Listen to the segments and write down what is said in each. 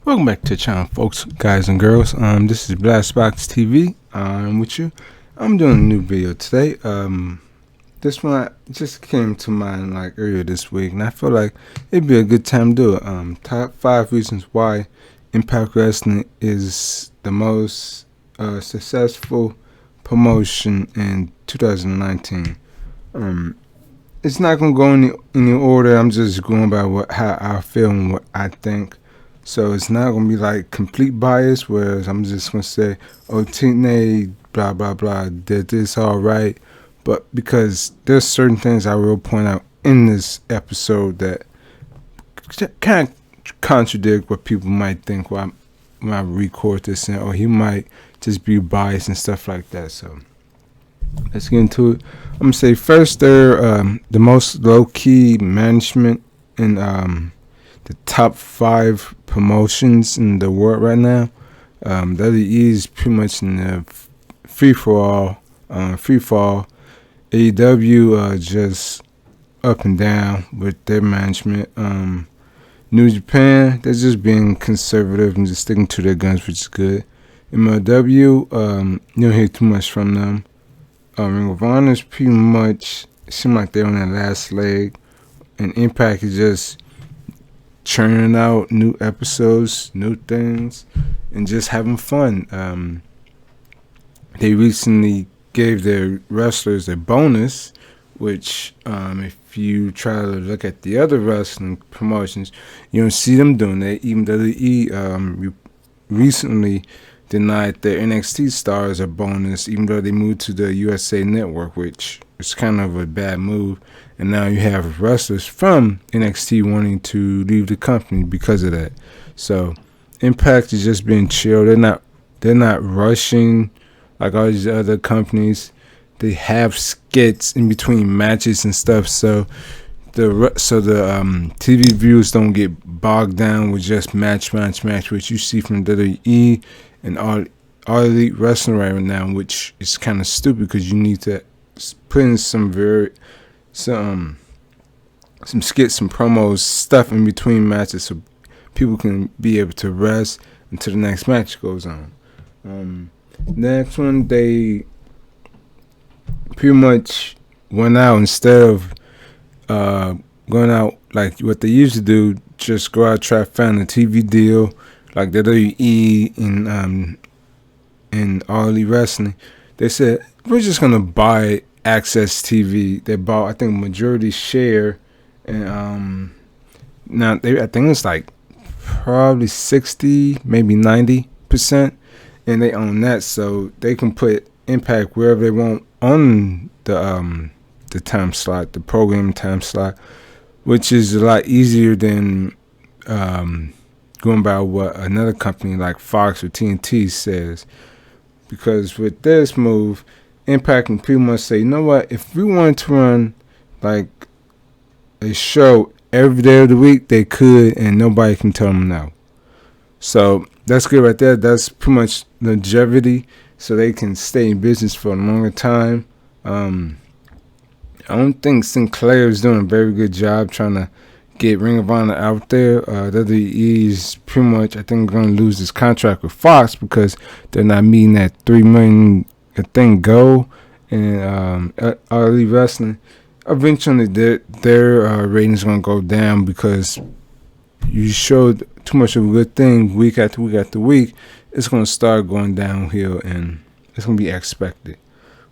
Welcome back to the channel, folks, guys and girls. This is BlastBoxx TV. I'm with you. I'm doing a new video today. This one just came to mind like earlier this week, and I feel like it'd be a good time to do it. Top 5 reasons why Impact Wrestling is the most successful promotion in 2019. It's not gonna go in any order. I'm just going by how I feel and what I think. So it's not going to be like complete bias, whereas I'm just going to say, oh, TNA, blah, blah, blah, did this all right. But because there's certain things I will point out in this episode that kind of contradict what people might think when I record this, or he might just be biased and stuff like that. So let's get into it. I'm going to say first, they're the most low-key management in the top 5 promotions in the world right now. WWE is pretty much in the free fall. AEW just up and down with their management. New Japan, they're just being conservative and just sticking to their guns, which is good. MLW, you don't hear too much from them. Ring of Honor is pretty much seem like they're on their last leg, and Impact is just churning out new episodes, new things, and just having fun. They recently gave their wrestlers a bonus, which if you try to look at the other wrestling promotions, you don't see them doing that. Even WWE recently denied their NXT stars a bonus, even though they moved to the USA Network, which is kind of a bad move. And now you have wrestlers from NXT wanting to leave the company because of that. So Impact is just being chill. They're not rushing like all these other companies. They have skits in between matches and stuff. So the TV viewers don't get bogged down with just match, which you see from WWE and all Elite Wrestling right now, which is kind of stupid because you need to put in some skits, some promos, stuff in between matches so people can be able to rest until the next match goes on. Next one, they pretty much went out instead of going out like what they used to do, just go out try to find a TV deal like WWE and All Elite Wrestling. They said we're just gonna buy Access TV. They bought, I think, majority share, and now I think it's like probably 60, maybe 90%, and they own that, so they can put Impact wherever they want on the time slot, the program time slot, which is a lot easier than going by what another company like Fox or TNT says. Because with this move, Impact can pretty much say, you know what, if we wanted to run like a show every day of the week, they could, and nobody can tell them no. So that's good right there. That's pretty much longevity, so they can stay in business for a longer time. I don't think Sinclair is doing a very good job trying to get Ring of Honor out there. WWE is pretty much, I think, going to lose this contract with Fox because they're not meeting that $3 million goal. And All Elite Wrestling, eventually their ratings going to go down because you showed too much of a good thing week after week after week. It's going to start going downhill, and it's going to be expected.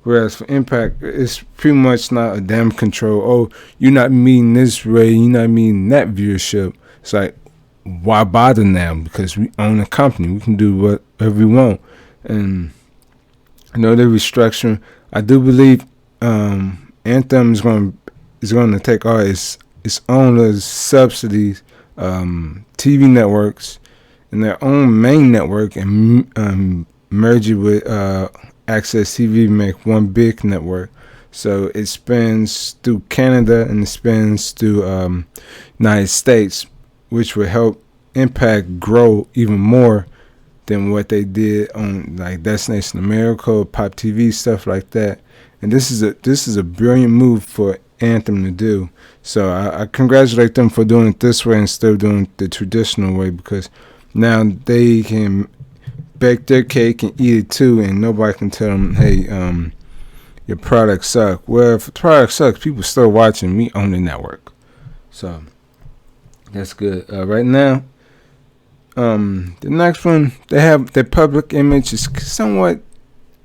Whereas for Impact, it's pretty much not a damn control. Oh, you're not meeting this rating, you're not meeting that viewership. It's like, why bother now? Because we own a company. We can do whatever we want. And I know they're restructuring. I do believe Anthem is going to take all its own subsidies, TV networks, and their own main network, and merge it with Access TV, make one big network. So it spans through Canada and it spans through United States, which will help Impact grow even more than what they did on like Destination America, Pop TV, stuff like that. And this is a brilliant move for Anthem to do. So I congratulate them for doing it this way instead of doing it the traditional way, because now they can bake their cake and eat it too, and nobody can tell them, hey, your product sucks. Well, if the product sucks, people still watching. We own the network, so that's good. Right now, the next one, they have their public image is somewhat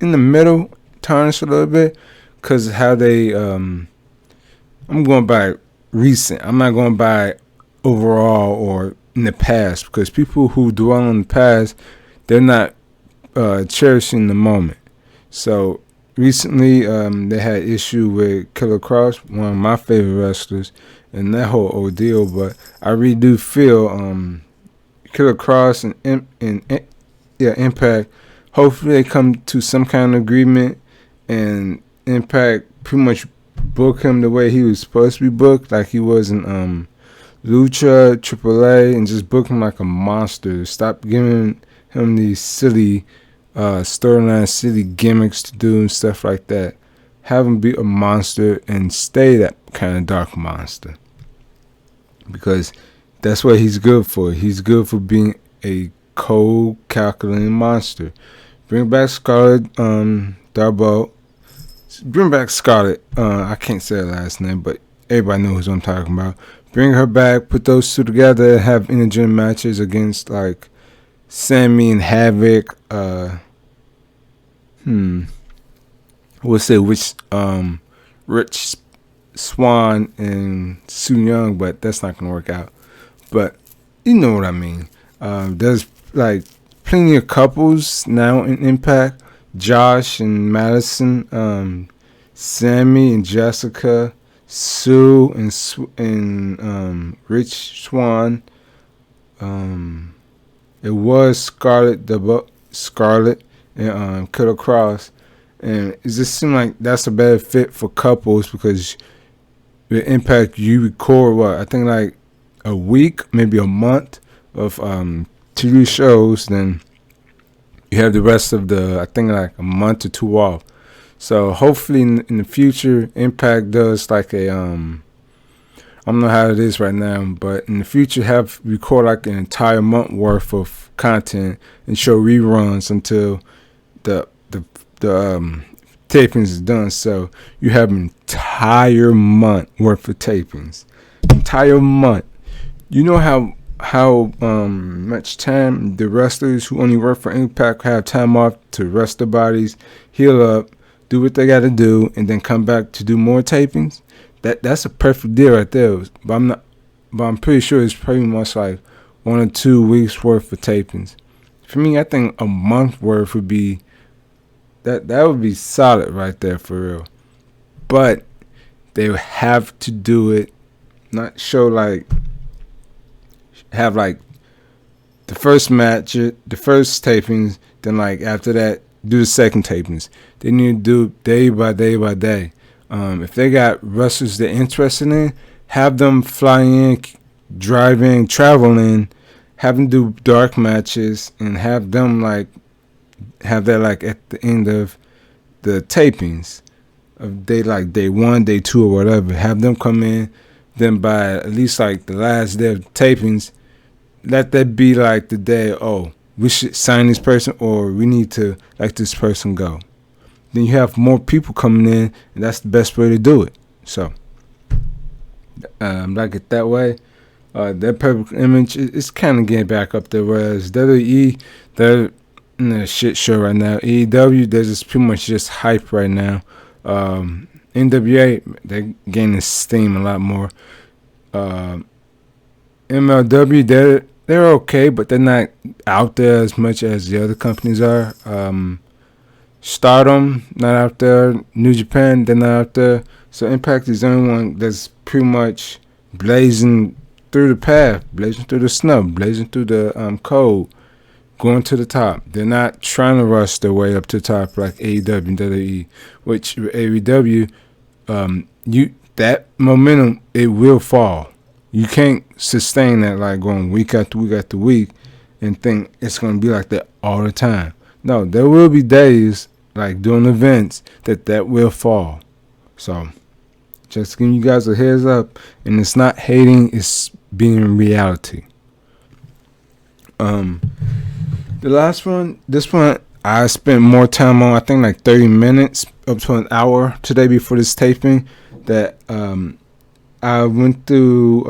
in the middle, tarnished a little bit, because of how they. I'm going by recent. I'm not going by overall or in the past, because people who dwell on the past, they're not cherishing the moment. So recently, they had issue with Killer Cross, one of my favorite wrestlers, and that whole ordeal. But I really do feel Killer Cross and Impact. Hopefully, they come to some kind of agreement, and Impact pretty much book him the way he was supposed to be booked, like he was in Lucha, AAA, and just book him like a monster. Stop giving him these silly storyline, silly gimmicks to do and stuff like that. Have him be a monster and stay that kind of dark monster, because that's what he's good for. He's good for being a cold, calculating monster. Bring back Scarlet Darbo. Bring back Scarlet. I can't say her last name, but everybody knows who I'm talking about. Bring her back. Put those two together. And have intergender matches against like Sammy and Havoc. We'll say which Rich Swann and Su Young, but that's not gonna work out. But you know what I mean. There's like plenty of couples now in Impact. Josh and Madison, Sammy and Jessica, Sue and Rich Swann. It was Scarlet and Killer Cross, and it just seemed like that's a better fit for couples, because with Impact you record I think like a week, maybe a month of TV shows, then you have the rest of I think like a month or two off. So hopefully in the future, Impact does like a I don't know how it is right now, but in the future have record like an entire month worth of content and show reruns until the tapings is done. So you have an entire month worth of tapings. Entire month. You know how much time the wrestlers who only work for Impact have time off to rest their bodies, heal up, do what they got to do, and then come back to do more tapings. That's a perfect deal right there. But I'm pretty sure it's pretty much like 1 or 2 weeks worth of tapings. For me, I think a month worth would be that would be solid right there for real. But they have to do it, not show like have like the first match, the first tapings, then like after that do the second tapings. They need to do day by day by day. If they got wrestlers they're interested in, have them fly in, drive in, travel in, have them do dark matches, and have them like have that like at the end of the tapings of day 1, day 2, or whatever. Have them come in, then by at least like the last day of tapings, let that be like the day, oh, we should sign this person, or we need to let this person go. Then you have more people coming in, and that's the best way to do it. So, like it that way. That perfect image is kind of getting back up there, whereas WWE, they're in a shit show right now. AEW, they're just pretty much just hype right now. NWA, they're gaining steam a lot more. MLW, they're okay, but they're not out there as much as the other companies are. Stardom, not out there. New Japan, they're not out there. So Impact is the only one that's pretty much blazing through the path, blazing through the snow, blazing through the cold, going to the top. They're not trying to rush their way up to the top like AEW and WWE, which AEW, that momentum, it will fall. You can't sustain that like going week after week after week and think it's going to be like that all the time. No, there will be days like doing events that will fall. So just giving you guys a heads up, and it's not hating, it's being reality. The last one, this one, I spent more time on. I think like 30 minutes up to an hour today before this taping. That I went through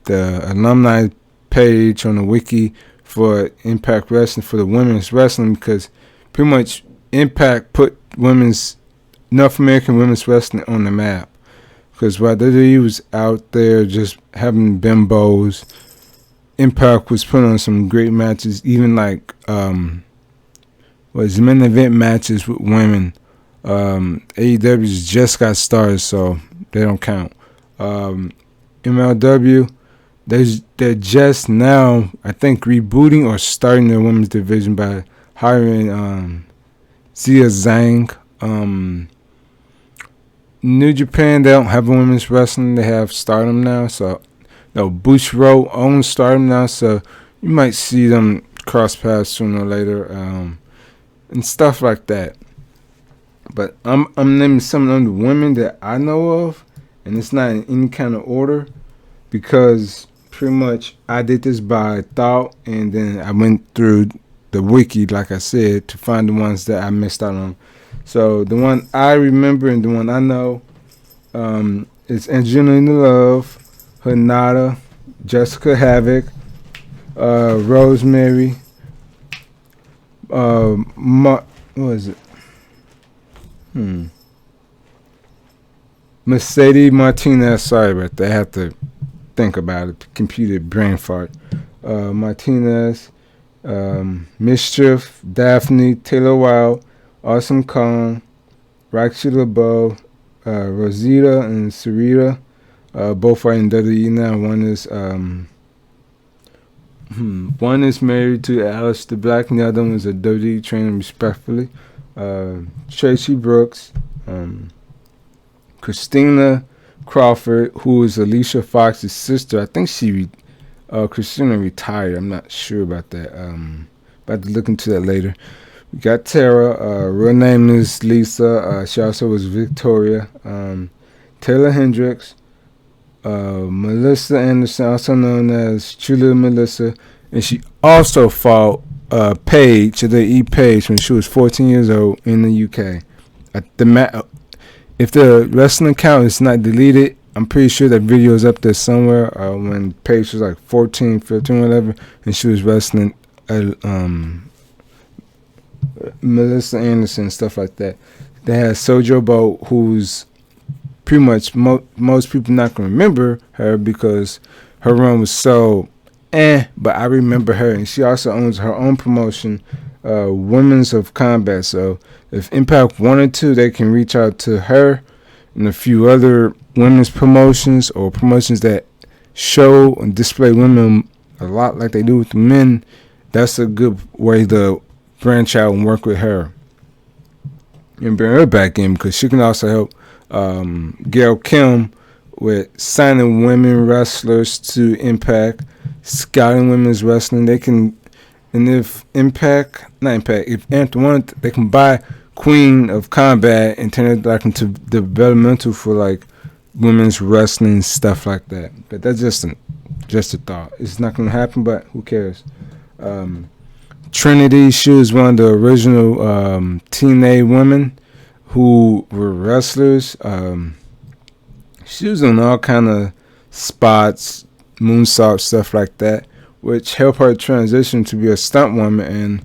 the alumni page on the wiki for Impact Wrestling for the women's wrestling, because pretty much Impact put North American women's wrestling on the map. Because while WWE was out there just having bimbos, Impact was putting on some great matches, even like main event matches with women. AEW's just got started, so they don't count. MLW, they're just now, I think, rebooting or starting their women's division by hiring Zia Zhang. New Japan, they don't have women's wrestling. They have Stardom now, so Bushiroad owns Stardom now, so you might see them cross paths sooner or later, and stuff like that. But I'm naming some of the women that I know of, and it's not in any kind of order, because pretty much I did this by thought, and then I went through the wiki, like I said, to find the ones that I missed out on. So the one I remember and the one I know is Angelina Love, Hanada, Jessica Havoc, Rosemary, what is it? Mercedes Martinez. Sorry about that. I have to think about it. Computer brain fart. Martinez, Mischief, Daphne, Taylor Wilde, Awesome Kong, Roxy LeBeau, Rosita and Sarita. Both are in WWE now. One is married to Aleister Black, and the other one is a WWE trainer, respectfully. Tracy Brooks, Christina Crawford, who is Alicia Fox's sister. I think Christina retired. I'm not sure about that. About to look into that later. We got Tara. Real name is Lisa. She also was Victoria. Taylor Hendricks. Melissa Anderson, also known as Chula Melissa, and she also fought Paige, the E Paige, when she was 14 years old in the UK. If the wrestling account is not deleted, I'm pretty sure that video is up there somewhere. When Paige was like 14, 15, whatever, and she was wrestling Melissa Anderson and stuff like that. They had Sojo Bo, who's pretty much most people not gonna remember her because her run was so but I remember her, and she also owns her own promotion, Women's of Combat. So if Impact wanted to, they can reach out to her and a few other women's promotions or promotions that show and display women a lot like they do with the men. That's a good way to branch out and work with her and bring her back in, because she can also help Gail Kim with signing women wrestlers to Impact, scouting women's wrestling. They can, and if if Anthem wanted, they can buy Queen of Combat and turn it back into developmental for like women's wrestling, stuff like that. But that's just a thought. It's not gonna happen, but who cares? Trinity, she was one of the original TNA women who were wrestlers. She was on all kind of spots, moonsault, stuff like that, which helped her transition to be a stunt woman. And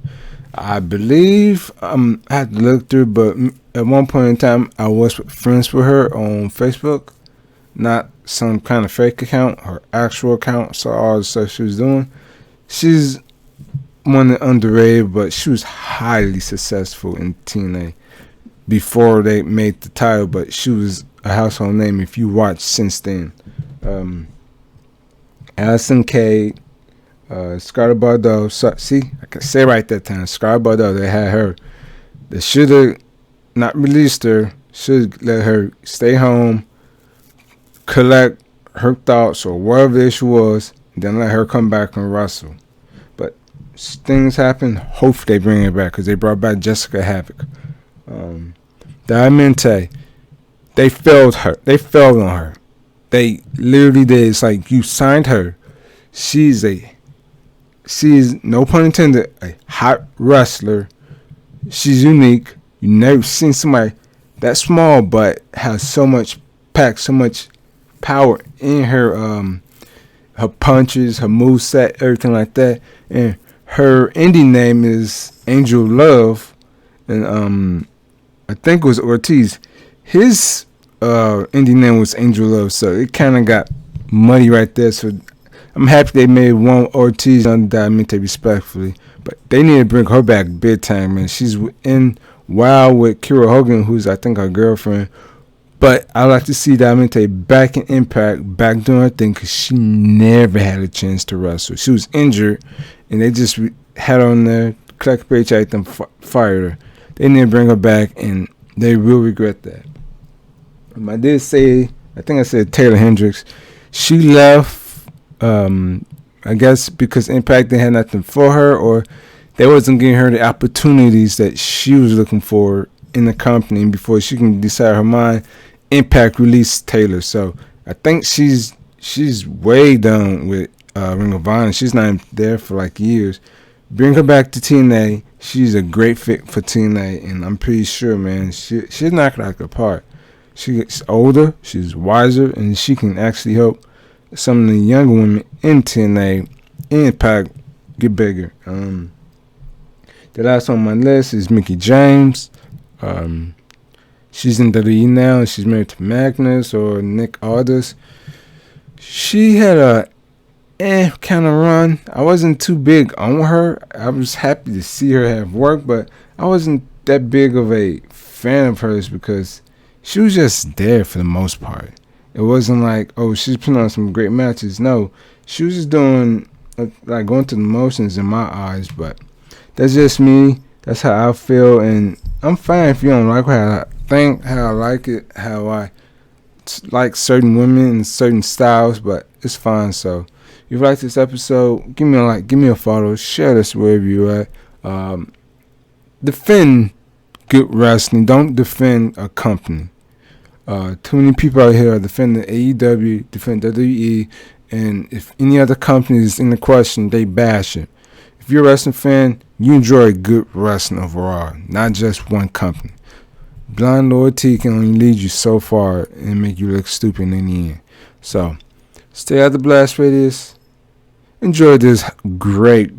I believe I had to look through, but at one point in time, I was friends with her on Facebook, not some kind of fake account, her actual account. Saw all the stuff she was doing. She's one of the underrated, but she was highly successful in TNA before they made the title, but she was a household name if you watch since then. Allison Kay, Scarlett Bordeaux. See, I can say right that time. Scarlett Bordeaux, they had her. They should have not released her. Should let her stay home, collect her thoughts or whatever the issue was, then let her come back and wrestle. But things happen. Hopefully they bring her back, because they brought back Jessica Havoc. Diamante, they failed her. They failed on her. They literally did. It's like, you signed her. She's a she's, no pun intended, a hot wrestler. She's unique. You never seen somebody that small but has so much pack, so much power in her punches, her moveset, everything like that. And her indie name is Angel Love, and I think it was Ortiz. His indie name was Angel Love, so it kind of got muddy right there. So I'm happy they made one Ortiz on Diamante respectfully, but they need to bring her back big time, man. She's in Wild with Kira Hogan, who's I think her girlfriend. But I like to see Diamante back in Impact, back doing her thing, because she never had a chance to wrestle. She was injured, and they just had her on there, collect paycheck, and fired her. They need to bring her back, and they will regret that. I did say, I think I said Taylor Hendricks. She left, I guess because Impact didn't have nothing for her, or they wasn't giving her the opportunities that she was looking for in the company. And before she can decide her mind, Impact released Taylor. So I think she's way done with Ring of Honor. She's not there for like years. Bring her back to TNA. She's a great fit for TNA, and I'm pretty sure, man, she's knocked it out the park. She's older, she's wiser, and she can actually help some of the younger women in TNA Impact get bigger. The last on my list is Mickie James. She's in WWE now. She's married to Magnus or Nick Aldis. She had a kind of run. I wasn't too big on her. I was happy to see her have work, but I wasn't that big of a fan of hers because she was just there for the most part. It wasn't like, oh, she's putting on some great matches. No, she was just doing, like, going through the motions in my eyes, but that's just me. That's how I feel, and I'm fine if you don't like how I think, how I like it, how I like certain women and certain styles, but it's fine. So if you like this episode, give me a like, give me a follow, share this wherever you're at. Defend good wrestling. Don't defend a company. Too many people out here are defending AEW, defend WWE, and if any other company is in the question, they bash it. If you're a wrestling fan, you enjoy good wrestling overall, not just one company. Blind loyalty can only lead you so far and make you look stupid in the end. So, stay out of the blast radius. Enjoy this great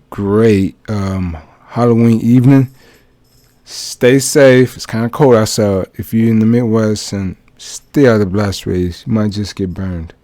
Halloween evening. Stay safe. It's kind of cold outside. If you're in the Midwest, and stay out of the blast radius, you might just get burned.